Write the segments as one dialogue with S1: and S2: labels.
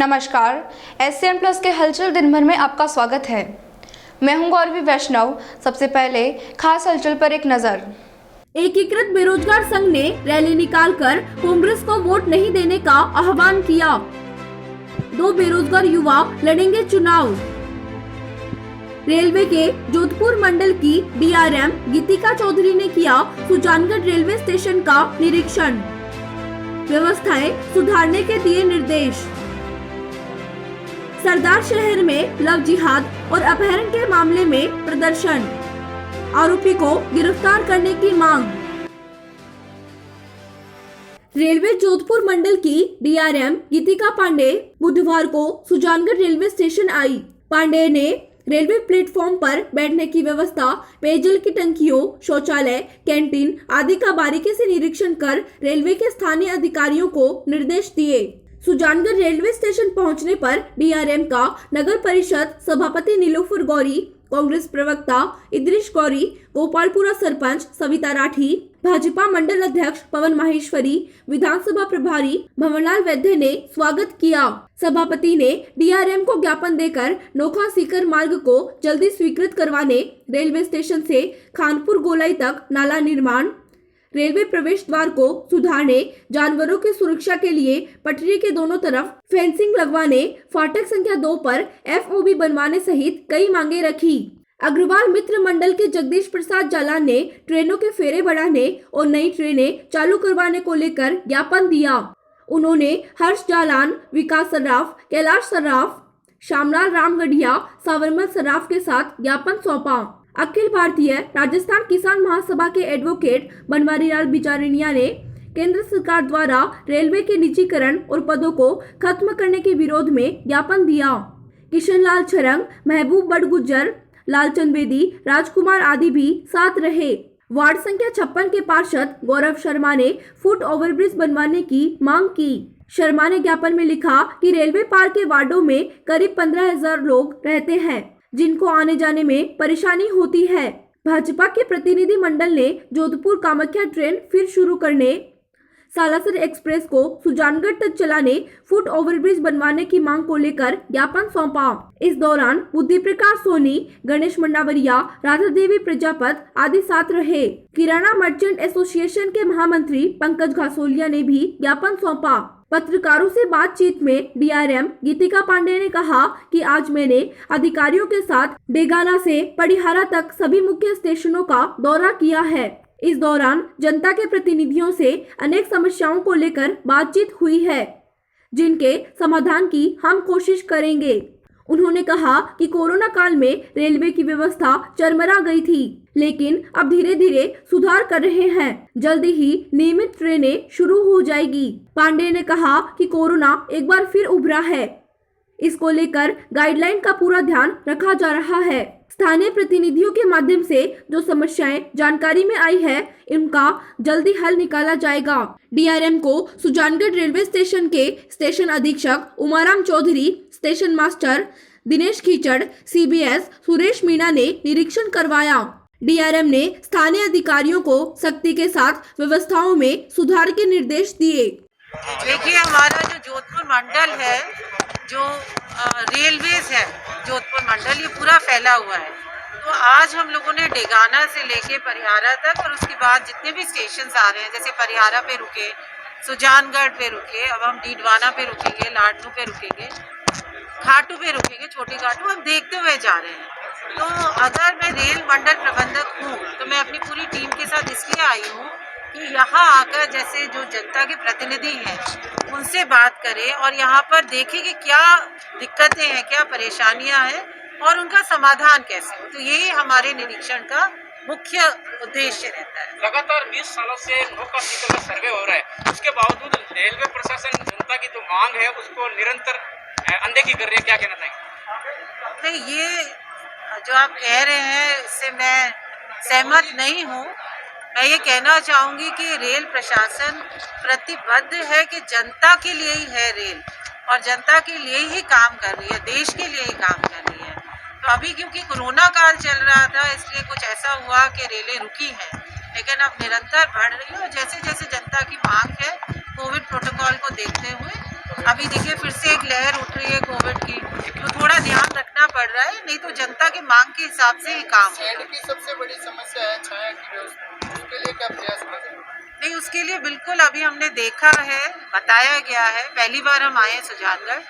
S1: नमस्कार, SCM plus के हलचल दिन भर में आपका स्वागत है। मैं हूं गौरवी वैष्णव। सबसे पहले खास हलचल पर एक नजर।
S2: एकीकृत बेरोजगार संघ ने रैली निकालकर कांग्रेस को वोट नहीं देने का आह्वान किया। 2 बेरोजगार युवा लड़ेंगे चुनाव। रेलवे के जोधपुर मंडल की DRM गीतिका चौधरी ने किया सुजानगढ़ रेलवे स्टेशन का निरीक्षण। व्यवस्थाएं सुधारने के दिए निर्देश। सरदार शहर में लव जिहाद और अपहरण के मामले में प्रदर्शन। आरोपी को गिरफ्तार करने की मांग। रेलवे जोधपुर मंडल की DRM गीतिका पांडे बुधवार को सुजानगढ़ रेलवे स्टेशन आई। पांडे ने रेलवे प्लेटफॉर्म पर बैठने की व्यवस्था, पेयजल की टंकियों, शौचालय, कैंटीन आदि का बारीकी से निरीक्षण कर रेलवे के स्थानीय अधिकारियों को निर्देश दिए। सुजानगढ़ रेलवे स्टेशन पहुंचने पर DRM का नगर परिषद सभापति नीलोफर गौरी, कांग्रेस प्रवक्ता इद्रिश गौरी, गोपालपुरा सरपंच सविता राठी, भाजपा मंडल अध्यक्ष पवन माहेश्वरी, विधानसभा प्रभारी भवनलाल वैद्य ने स्वागत किया। सभापति ने DRM को ज्ञापन देकर नोखा सीकर मार्ग को जल्दी स्वीकृत करवाने, रेलवे स्टेशन से खानपुर गोलाई तक नाला निर्माण, रेलवे प्रवेश द्वार को सुधारने, जानवरों की सुरक्षा के लिए पटरी के दोनों तरफ फेंसिंग लगवाने, फाटक संख्या 2 पर FOB बनवाने सहित कई मांगे रखी। अग्रवाल मित्र मंडल के जगदीश प्रसाद जालान ने ट्रेनों के फेरे बढ़ाने और नई ट्रेनें चालू करवाने को लेकर ज्ञापन दिया। उन्होंने हर्ष जालान, विकास सर्राफ, कैलाश सर्राफ, श्यामलाल रामगढ़िया, सावरमल सर्राफ के साथ ज्ञापन सौंपा। अखिल भारतीय राजस्थान किसान महासभा के एडवोकेट बनवारी लाल बिचारनिया ने केंद्र सरकार द्वारा रेलवे के निजीकरण और पदों को खत्म करने के विरोध में ज्ञापन दिया। किशन लाल छरंग, महबूब बड़गुज्जर, लालचंद बेदी, राजकुमार आदि भी साथ रहे। वार्ड संख्या 56 के पार्षद गौरव शर्मा ने फुट ओवरब्रिज बनवाने की मांग की। शर्मा ने ज्ञापन में लिखा कि रेलवे पार के वार्डों में करीब 15,000 लोग रहते हैं, जिनको आने जाने में परेशानी होती है। भाजपा के प्रतिनिधि मंडल ने जोधपुर कामाख्या ट्रेन फिर शुरू करने, सालासर एक्सप्रेस को सुजानगढ़ तक चलाने, फुट ओवरब्रिज बनवाने की मांग को लेकर ज्ञापन सौंपा। इस दौरान बुद्धि प्रकाश सोनी, गणेश मंडावरिया, राधा देवी प्रजापत आदि साथ रहे। किराना मर्चेंट एसोसिएशन के महामंत्री पंकज घासोलिया ने भी ज्ञापन सौंपा। पत्रकारों से बातचीत में DRM गीतिका पांडे ने कहा कि आज मैंने अधिकारियों के साथ डेगाना से पड़िहारा तक सभी मुख्य स्टेशनों का दौरा किया है। इस दौरान जनता के प्रतिनिधियों से अनेक समस्याओं को लेकर बातचीत हुई है, जिनके समाधान की हम कोशिश करेंगे। उन्होंने कहा कि कोरोना काल में रेलवे की व्यवस्था चरमरा गई थी, लेकिन अब धीरे धीरे सुधार कर रहे हैं। जल्दी ही नियमित ट्रेनें शुरू हो जाएगी। पांडे ने कहा कि कोरोना एक बार फिर उभरा है, इसको लेकर गाइडलाइन का पूरा ध्यान रखा जा रहा है। स्थानीय प्रतिनिधियों के माध्यम से जो समस्याएं जानकारी में आई है, इनका जल्दी हल निकाला जाएगा। DRM को सुजानगढ़ रेलवे स्टेशन के स्टेशन अधीक्षक Umaram Chaudhary, station master Dinesh Khichad, CBS Suresh Meena ने निरीक्षण करवाया। DRM ने स्थानीय अधिकारियों को सख्ती के साथ व्यवस्थाओं में सुधार के निर्देश दिए।
S3: देखिए, हमारा जो जोधपुर मंडल है, जो रेलवेज है जोधपुर मंडल, ये पूरा फैला हुआ है। तो आज हम लोगों ने डेगाना से लेके परिहारा तक और उसके बाद जितने भी स्टेशन आ रहे हैं, जैसे परिहारा पे रुके, सुजानगढ़ पे रुके, अब हम डीडवाना पे रुकेंगे, लाडनू पे रुकेंगे, खाटू पे रुकेंगे, छोटी खाटू, हम देखते हुए जा रहे हैं। तो अगर मैं रेल मंडल प्रबंधक हूँ तो मैं अपनी पूरी टीम के साथ इसलिए आई हूँ कि यहाँ आकर जैसे जो जनता के प्रतिनिधि हैं उनसे बात करें और यहाँ पर देखें कि क्या दिक्कतें हैं, क्या परेशानियाँ हैं और उनका समाधान कैसे हो। तो यही हमारे निरीक्षण का मुख्य उद्देश्य रहता है।
S4: लगातार 20 सालों से नौका सीकर का सर्वे हो रहा है, उसके बावजूद रेलवे प्रशासन जनता की जो मांग है उसको निरंतर अनदेखी कर रही है, क्या कहना चाहिए?
S3: नहीं, ये जो आप कह रहे हैं इससे मैं सहमत नहीं हूँ। मैं ये कहना चाहूँगी कि रेल प्रशासन प्रतिबद्ध है कि जनता के लिए ही है रेल, और जनता के लिए ही काम कर रही है, देश के लिए ही काम कर रही है। तो अभी क्योंकि कोरोना काल चल रहा था, इसलिए कुछ ऐसा हुआ कि रेलें रुकी हैं, लेकिन अब निरंतर बढ़ रही है और जैसे जैसे जनता की मांग है, कोविड प्रोटोकॉल को देखते हुए अभी देखिए फिर से एक लहर उठ रही है कोविड की, तो थोड़ा ध्यान रखना पड़ रहा है, नहीं तो जनता की मांग के हिसाब से ही काम होगा।
S5: शहर की सबसे बड़ी समस्या है छाया की व्यवस्था, उसके लिए क्या प्रयास करें?
S3: नहीं, उसके लिए बिल्कुल अभी हमने देखा है, बताया गया है, पहली बार हम आए हैं सुजानगढ़,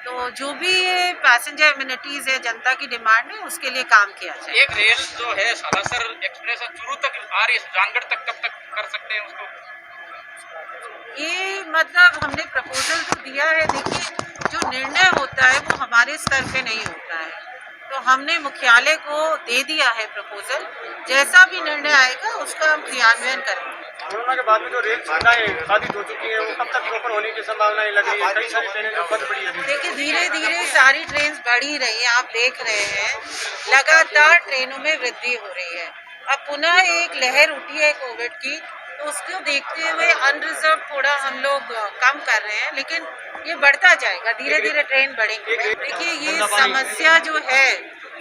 S3: तो जो भी ये पैसेंजर एमिनिटीज है, जनता की डिमांड है, उसके लिए काम किया जाए।
S4: एक रेल जो है सालासर एक्सप्रेस चूरू तक आ रही है, सुजानगढ़ तक कब तक कर सकते हैं उसको?
S3: ये मतलब हमने प्रपोजल जो दिया है, देखिए जो निर्णय होता है वो हमारे स्तर पे नहीं होता है, तो हमने मुख्यालय को दे दिया है प्रपोजल, जैसा भी निर्णय आएगा उसका हम क्रियान्वयन करेंगे।
S6: कोरोना के बाद में जो रेल सुविधाएं बाधित हो चुकी हैं, वो कब तक प्रॉपर होने की संभावनाएं लग रही है? कई सारी ट्रेनें जो बंद पड़ी है।
S3: देखिए धीरे धीरे सारी ट्रेन बढ़ ही रही है, आप देख रहे हैं लगातार ट्रेनों में वृद्धि हो रही है। अब पुनः एक लहर उठी है कोविड की, तो उसको देखते हुए अनरिजर्व थोड़ा हम लोग कम कर रहे हैं, लेकिन ये बढ़ता जाएगा, धीरे धीरे ट्रेन बढ़ेंगे। देखिए ये समस्या जो है,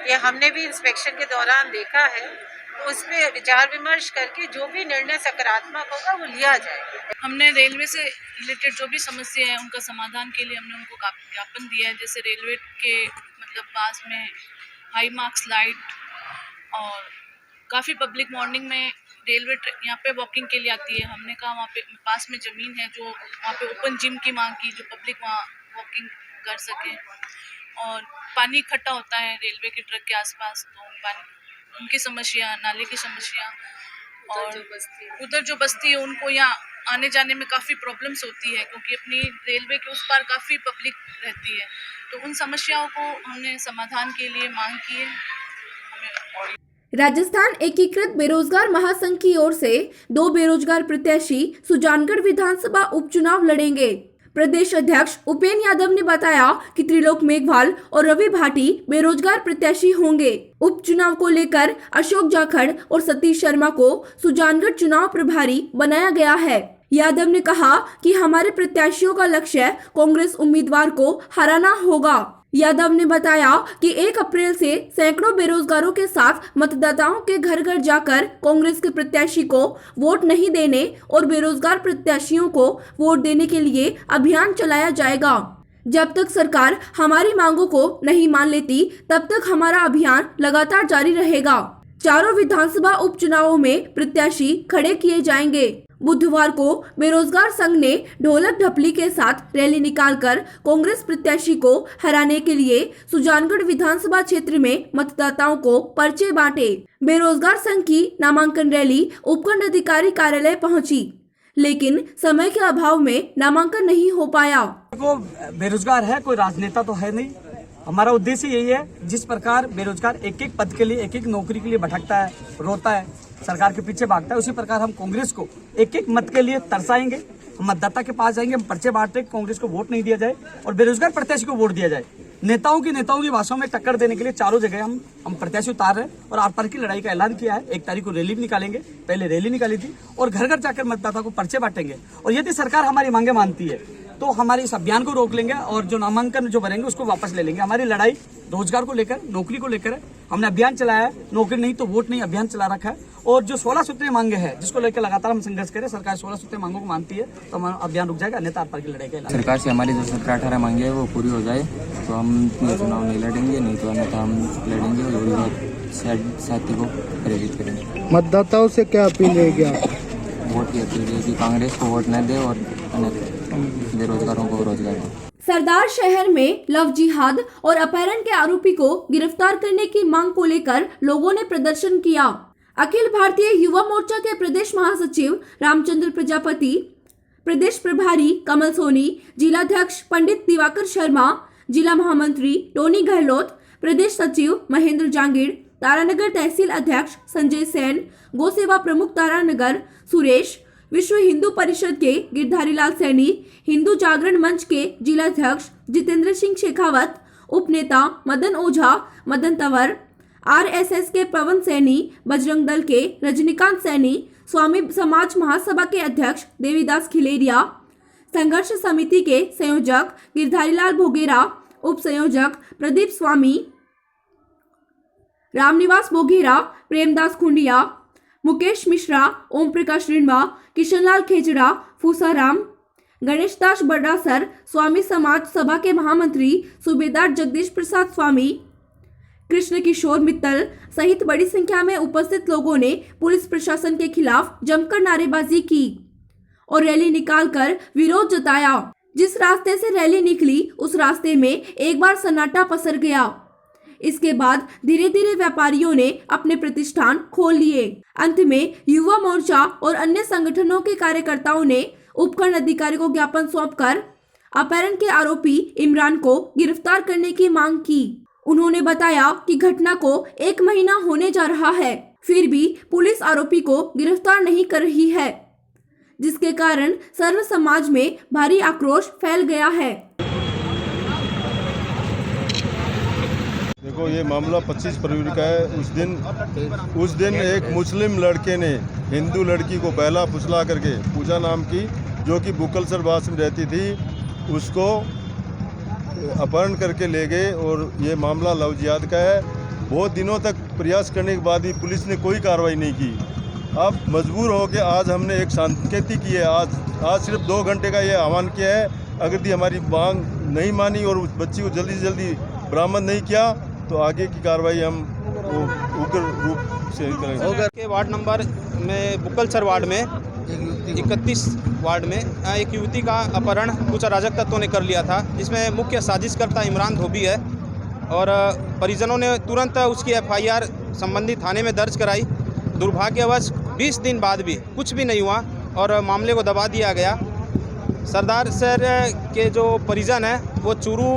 S3: ये हमने भी इंस्पेक्शन के दौरान देखा है, तो उस पर विचार विमर्श करके जो भी निर्णय सकारात्मक होगा वो लिया जाएगा।
S7: हमने रेलवे से रिलेटेड जो भी समस्या है उनका समाधान के लिए हमने उनको ज्ञापन दिया है। जैसे रेलवे के मतलब पास में हाई मार्क्स लाइट और काफ़ी पब्लिक मॉर्निंग में रेलवे यहाँ पे वॉकिंग के लिए आती है। हमने कहा वहाँ पे पास में ज़मीन है जो वहाँ पे ओपन जिम की मांग की, जो पब्लिक वहाँ वॉकिंग कर सके। और पानी इकट्ठा होता है रेलवे के ट्रक के आसपास, तो पानी उनकी समस्या, नाले की समस्या, और उधर जो बस्ती है उनको यहाँ आने जाने में काफ़ी प्रॉब्लम्स होती है, क्योंकि अपनी रेलवे के उस पार काफ़ी पब्लिक रहती है। तो उन समस्याओं को हमने समाधान के लिए मांग की है।
S2: राजस्थान एकीकृत बेरोजगार महासंघ की ओर से 2 बेरोजगार प्रत्याशी सुजानगढ़ विधानसभा उपचुनाव लड़ेंगे। प्रदेश अध्यक्ष उपेंद्र यादव ने बताया कि त्रिलोक मेघवाल और रवि भाटी बेरोजगार प्रत्याशी होंगे। उपचुनाव को लेकर अशोक जाखड़ और सतीश शर्मा को सुजानगढ़ चुनाव प्रभारी बनाया गया है। यादव ने कहा कि हमारे प्रत्याशियों का लक्ष्य कांग्रेस उम्मीदवार को हराना होगा। यादव ने बताया कि 1 अप्रैल से सैकड़ों बेरोजगारों के साथ मतदाताओं के घर घर जाकर कांग्रेस के प्रत्याशी को वोट नहीं देने और बेरोजगार प्रत्याशियों को वोट देने के लिए अभियान चलाया जाएगा। जब तक सरकार हमारी मांगों को नहीं मान लेती, तब तक हमारा अभियान लगातार जारी रहेगा। चारों विधानसभा उपचुनावों में प्रत्याशी खड़े किए जाएंगे। बुधवार को बेरोजगार संघ ने ढोलक ढपली के साथ रैली निकालकर कांग्रेस प्रत्याशी को हराने के लिए सुजानगढ़ विधानसभा क्षेत्र में मतदाताओं को पर्चे बांटे। बेरोजगार संघ की नामांकन रैली उपखंड अधिकारी कार्यालय पहुंची, लेकिन समय के अभाव में नामांकन नहीं हो पाया।
S8: को बेरोजगार है, कोई राजनेता तो है नहीं। हमारा उद्देश्य यही है, जिस प्रकार बेरोजगार एक एक पद के लिए, एक एक नौकरी के लिए भटकता है, रोता है, सरकार के पीछे भागता है, उसी प्रकार हम कांग्रेस को एक एक मत के लिए तरसाएंगे। हम मतदाता के पास जाएंगे, हम पर्चे बांटते, कांग्रेस को वोट नहीं दिया जाए और बेरोजगार प्रत्याशी को वोट दिया जाए। नेताओं की भाषाओं में टक्कर देने के लिए चारों जगह हम प्रत्याशी उतार रहे हैं और आर पार की लड़ाई का ऐलान किया है। 1 तारीख को रैली भी निकालेंगे, पहले रैली निकाली थी, और घर घर जाकर मतदाता को पर्चे बांटेंगे। और यदि सरकार हमारी मांगे मानती है तो हमारे इस अभियान को रोक लेंगे और जो नामांकन जो भरेंगे उसको वापस ले लेंगे। हमारी लड़ाई रोजगार को लेकर, नौकरी को लेकर है। हमने अभियान चलाया है, नौकरी नहीं तो वोट नहीं अभियान चला रखा है। और जो 16 सूत्रीय मांगे हैं, जिसको लेकर लगातार हम संघर्ष करें, सरकार 16 सूत्रीय मांगों को मानती है तो हमारा अभियान रुक जाएगा, अन्यथा आर पार की लड़ाई का ऐलान।
S9: सरकार से हमारी जो 17-18 मांगे है वो पूरी हो जाए तो हम ये चुनाव नहीं लड़ेंगे, नहीं तो अन्यथा हम लड़ेंगे और साथी को प्रेरित करेंगे।
S5: मतदाताओं से क्या अपील रहेगी आप?
S9: वोट की अपील है कि कांग्रेस को वोट न दे और बेरोजगारों को रोजगार दे।
S2: सरदार शहर में लव जिहाद और अपहरण के आरोपी को गिरफ्तार करने की मांग को लेकर लोगों ने प्रदर्शन किया। अखिल भारतीय युवा मोर्चा के प्रदेश महासचिव रामचंद्र प्रजापति, प्रदेश प्रभारी कमल सोनी, जिलाध्यक्ष पंडित दिवाकर शर्मा, जिला महामंत्री टोनी गहलोत, प्रदेश सचिव महेंद्र जांगीड़, तारानगर तहसील अध्यक्ष संजय सेन, गौ सेवा प्रमुख तारानगर सुरेश, विश्व हिंदू परिषद के गिरधारी लाल सैनी, हिंदू जागरण मंच के जिलाध्यक्ष जितेंद्र सिंह शेखावत, उपनेता मदन ओझा, मदन तंवर, आरएसएस के पवन सैनी, बजरंग दल के रजनीकांत सैनी, स्वामी समाज महासभा के अध्यक्ष देवीदास खिलेरिया, संघर्ष समिति के संयोजक गिरधारीलाल भोगेरा, उप संयोजक प्रदीप स्वामी, रामनिवास बोघेरा, प्रेमदास खुंडिया, मुकेश मिश्रा, ओम प्रकाश रिंडवा, किशनलाल खेजड़ा, फूसाराम, गणेशदास बड़ासर, स्वामी समाज सभा के महामंत्री सूबेदार जगदीश प्रसाद स्वामी, कृष्ण किशोर मित्तल सहित बड़ी संख्या में उपस्थित लोगों ने पुलिस प्रशासन के खिलाफ जमकर नारेबाजी की और रैली निकालकर विरोध जताया। जिस रास्ते से रैली निकली उस रास्ते में एक बार सन्नाटा पसर गया। इसके बाद धीरे धीरे व्यापारियों ने अपने प्रतिष्ठान खोल लिए। अंत में युवा मोर्चा और अन्य संगठनों के कार्यकर्ताओं ने उपखंड अधिकारी को ज्ञापन सौंपकर अपहरण के आरोपी इमरान को गिरफ्तार करने की मांग की। उन्होंने बताया कि घटना को 1 महीना होने जा रहा है, फिर भी पुलिस आरोपी को गिरफ्तार नहीं कर रही है, जिसके कारण सर्व समाज में भारी आक्रोश फैल गया है।
S10: देखो, ये मामला 25 फरवरी का है। उस दिन एक मुस्लिम लड़के ने हिंदू लड़की को बहला फुसला करके, पूजा नाम की, जो कि बुकलसर बास में रहती थी, उसको अपहरण करके ले गए और ये मामला लव जिहाद का है। बहुत दिनों तक प्रयास करने के बाद भी पुलिस ने कोई कार्रवाई नहीं की। अब मजबूर होकर आज हमने एक सांकेतिक की है। आज सिर्फ 2 घंटे का ये आह्वान किया है। अगर दी हमारी मांग नहीं मानी और उस बच्ची को जल्दी से जल्दी बरामद नहीं किया तो आगे की कार्रवाई हम उग्र रूप से करेंगे।
S11: के वार्ड नंबर में बुकलसर वार्ड में 31 वार्ड में एक युवती का अपहरण कुछ अराजक तत्वों ने कर लिया था, जिसमें मुख्य साजिशकर्ता इमरान धोबी है और परिजनों ने तुरंत उसकी FIR संबंधित थाने में दर्ज कराई। दुर्भाग्यवश 20 दिन बाद भी कुछ भी नहीं हुआ और मामले को दबा दिया गया। सरदार सर के जो परिजन हैं वो चूरू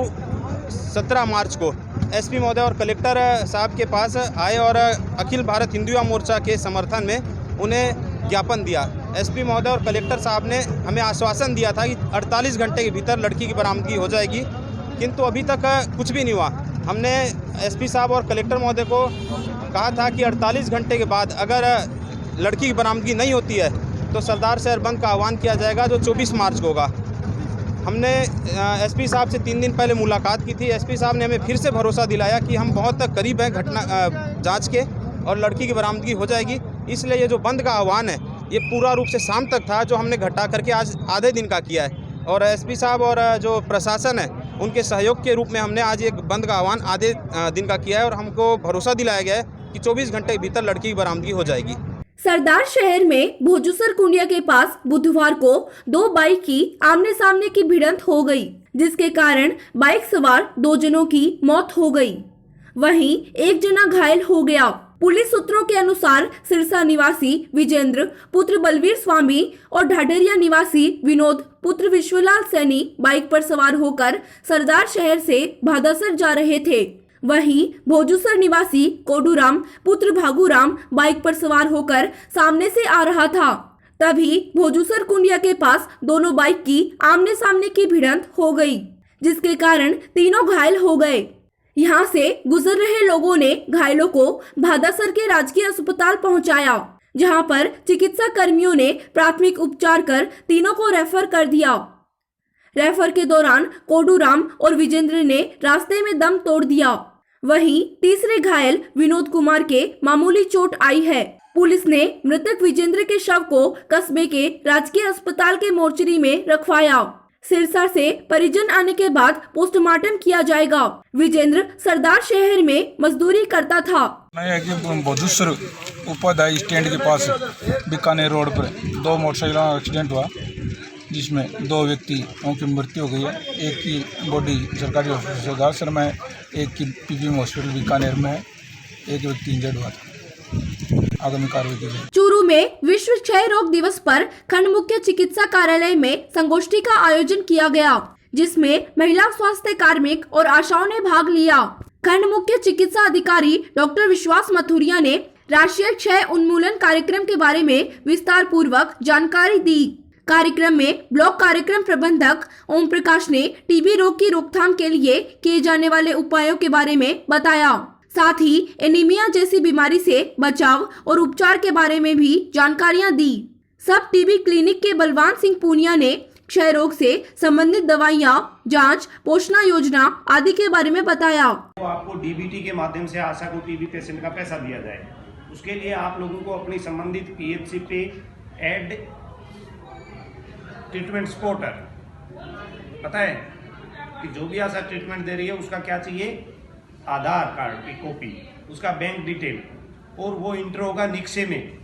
S11: 17 मार्च को SP महोदय और कलेक्टर साहब के पास आए और अखिल भारत हिंदू युवा मोर्चा के समर्थन में उन्हें ज्ञापन दिया। SP महोदय और कलेक्टर साहब ने हमें आश्वासन दिया था कि 48 घंटे के भीतर लड़की की बरामदगी हो जाएगी, किंतु अभी तक कुछ भी नहीं हुआ। हमने SP साहब और कलेक्टर महोदय को कहा था कि 48 घंटे के बाद अगर लड़की की बरामदगी नहीं होती है तो सरदार शहर बंद का आह्वान किया जाएगा, जो 24 मार्च को होगा। हमने SP साहब से 3 दिन पहले मुलाकात की थी। SP साहब ने हमें फिर से भरोसा दिलाया कि हम बहुत करीब हैं घटना जांच के और लड़की की बरामदगी हो जाएगी। इसलिए ये जो बंद का आह्वान है ये पूरा रूप से शाम तक था, जो हमने घटा करके आज आधे दिन का किया है। और SP साहब और जो प्रशासन है उनके सहयोग के रूप में हमने आज एक बंद का आह्वान आधे दिन का किया है और हमको भरोसा दिलाया गया है कि 24 घंटे के भीतर लड़की की बरामदगी हो जाएगी।
S2: सरदार शहर में भोजूसर कुंडिया के पास बुधवार को 2 बाइक की आमने सामने की भिड़ंत हो गई, जिसके कारण बाइक सवार 2 जनों की मौत हो गई, वहीं 1 जना घायल हो गया। पुलिस सूत्रों के अनुसार सिरसा निवासी विजेंद्र पुत्र बलवीर स्वामी और ढाडरिया निवासी विनोद पुत्र विश्वलाल सैनी बाइक पर सवार होकर सरदार शहर से भादासर जा रहे थे। वहीं भोजूसर निवासी कोडूराम पुत्र भागूराम बाइक पर सवार होकर सामने से आ रहा था। तभी भोजूसर कुंडिया के पास दोनों बाइक की आमने सामने की भिड़ंत हो गई, जिसके कारण तीनों घायल हो गए। यहां से गुजर रहे लोगों ने घायलों को भादासर के राजकीय अस्पताल पहुंचाया, जहां पर चिकित्सा कर्मियों ने प्राथमिक उपचार कर तीनों को रेफर कर दिया। रेफर के दौरान कोडूराम और विजेंद्र ने रास्ते में दम तोड़ दिया। वहीं तीसरे घायल विनोद कुमार के मामूली चोट आई है। पुलिस ने मृतक विजेंद्र के शव को कस्बे के राजकीय अस्पताल के मोर्चरी में रखवाया। सिरसा से परिजन आने के बाद पोस्टमार्टम किया जाएगा। विजेंद्र सरदार शहर में मजदूरी करता था।
S12: भोजूसर उपाध्याय स्टैंड के पास बीकानेर रोड पर 2 मोटरसाइकिल का एक्सीडेंट हुआ, जिसमें 2 व्यक्तियों की मृत्यु हो गई है। एक की बॉडी सरकारी हॉस्पिटल सरदार में, एक की PPM हॉस्पिटल बीकानेर में है। एक व्यक्ति इंजर्ड हुआ था। आगामी कार्रवाई की जाएगी।
S2: चूरू में विश्व क्षय रोग दिवस पर खंड मुख्य चिकित्सा कार्यालय में संगोष्ठी का आयोजन किया गया, जिसमें महिला स्वास्थ्य कार्मिक और आशाओं ने भाग लिया। खंड मुख्य चिकित्सा अधिकारी डॉक्टर विश्वास मथुरिया ने राष्ट्रीय क्षय उन्मूलन कार्यक्रम के बारे में विस्तार पूर्वक जानकारी दी। कार्यक्रम में ब्लॉक कार्यक्रम प्रबंधक ओम प्रकाश ने टीबी रोग की रोकथाम के लिए किए जाने वाले उपायों के बारे में बताया। साथ ही एनीमिया जैसी बीमारी से बचाव और उपचार के बारे में भी जानकारियां दी। सब टीबी क्लिनिक के बलवान सिंह पूनिया ने क्षय रोग से संबंधित दवाइयां, जांच, पोषणा योजना आदि के बारे में बताया।
S13: तो आपको DBT के माध्यम से आशा को टीबी पेशेंट का पैसा दिया जाए। उसके लिए आप लोगों को अपनी संबंधित PHC पे एड ट्रीटमेंट सपोर्टर पता है कि जो भी आशा ट्रीटमेंट दे रही है उसका क्या चाहिए, आधार कार्ड की कॉपी, उसका बैंक डिटेल, और वो इंटर होगा निक्शे में।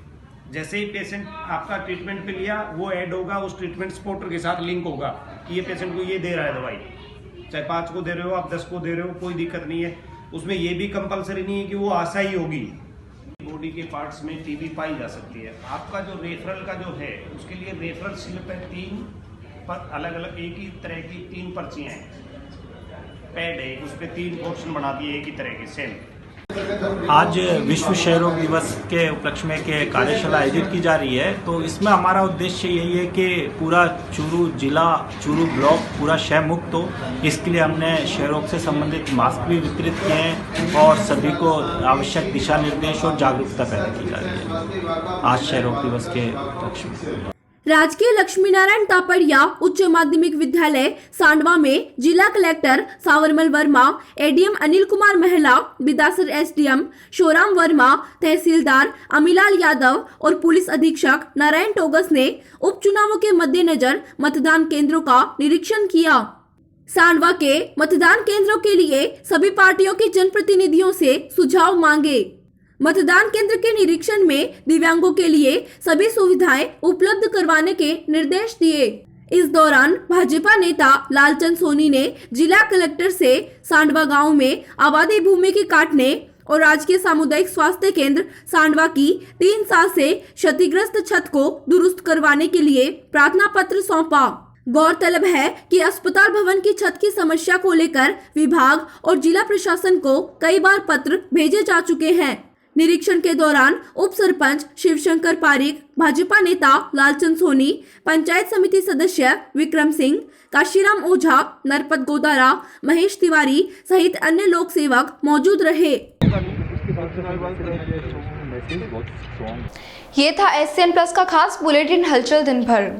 S13: जैसे ही पेशेंट आपका ट्रीटमेंट पे लिया वो ऐड होगा, उस ट्रीटमेंट सपोर्टर के साथ लिंक होगा कि ये पेशेंट को ये दे रहा है दवाई, चाहे 5 को दे रहे हो आप 10 को दे रहे हो, कोई दिक्कत नहीं है। उसमें ये भी कंपलसरी नहीं है कि वो आशा ही होगी। बॉडी के पार्ट्स में टीबी पाई जा सकती है। आपका जो रेफरल का जो है उसके लिए रेफरल स्लिप है, 3 पर अलग अलग एक ही तरह की 3 पर्चियाँ हैं, पैड है, उस पर 3 पोर्शन बना दिए एक ही तरह के सेम।
S14: आज विश्व क्षय रोग दिवस के उपलक्ष्य में के कार्यशाला आयोजित की जा रही है। तो इसमें हमारा उद्देश्य यही है कि पूरा चूरू जिला, चूरू ब्लॉक पूरा क्षय मुक्त हो। इसके लिए हमने क्षय रोग से संबंधित मास्क भी वितरित किए हैं और सभी को आवश्यक दिशा निर्देश और जागरूकता पैदा की जा रही है आज क्षय रोग दिवस के उपलक्ष्य में।
S2: राजकीय लक्ष्मीनारायण तापड़िया उच्च माध्यमिक विद्यालय सांडवा में जिला कलेक्टर सावरमल वर्मा, एडीएम अनिल कुमार महला, बिदासर एसडीएम शोराम वर्मा, तहसीलदार अमीलाल यादव और पुलिस अधीक्षक नारायण टोगस ने उपचुनावों के मद्देनजर मतदान केंद्रों का निरीक्षण किया। सांडवा के मतदान केंद्रों के लिए सभी पार्टियों के जनप्रतिनिधियों से सुझाव मांगे। मतदान केंद्र के निरीक्षण में दिव्यांगों के लिए सभी सुविधाएं उपलब्ध करवाने के निर्देश दिए। इस दौरान भाजपा नेता लालचंद सोनी ने जिला कलेक्टर से सांडवा गांव में आबादी भूमि के काटने और राजकीय सामुदायिक स्वास्थ्य केंद्र सांडवा की 3 साल से क्षतिग्रस्त छत को दुरुस्त करवाने के लिए प्रार्थना पत्र सौंपा। गौरतलब है कि अस्पताल भवन की छत की समस्या को लेकर विभाग और जिला प्रशासन को कई बार पत्र भेजे जा चुके हैं। निरीक्षण के दौरान उप सरपंच शिवशंकर पारिक, भाजपा नेता लालचंद सोनी, पंचायत समिति सदस्य विक्रम सिंह, काशीराम ओझा, नरपत गोदारा, महेश तिवारी सहित अन्य लोक सेवक मौजूद रहे।
S1: ये था SCN प्लस का खास बुलेटिन हलचल दिन भर।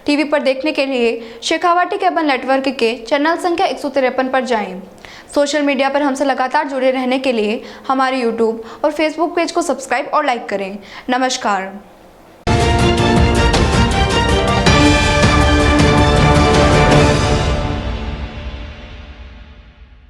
S1: टीवी पर देखने के लिए शेखावाटी केबल नेटवर्क के चैनल संख्या 153 पर जाएं। सोशल मीडिया पर हमसे लगातार जुड़े रहने के लिए हमारे YouTube और Facebook पेज को सब्सक्राइब और लाइक करें। नमस्कार।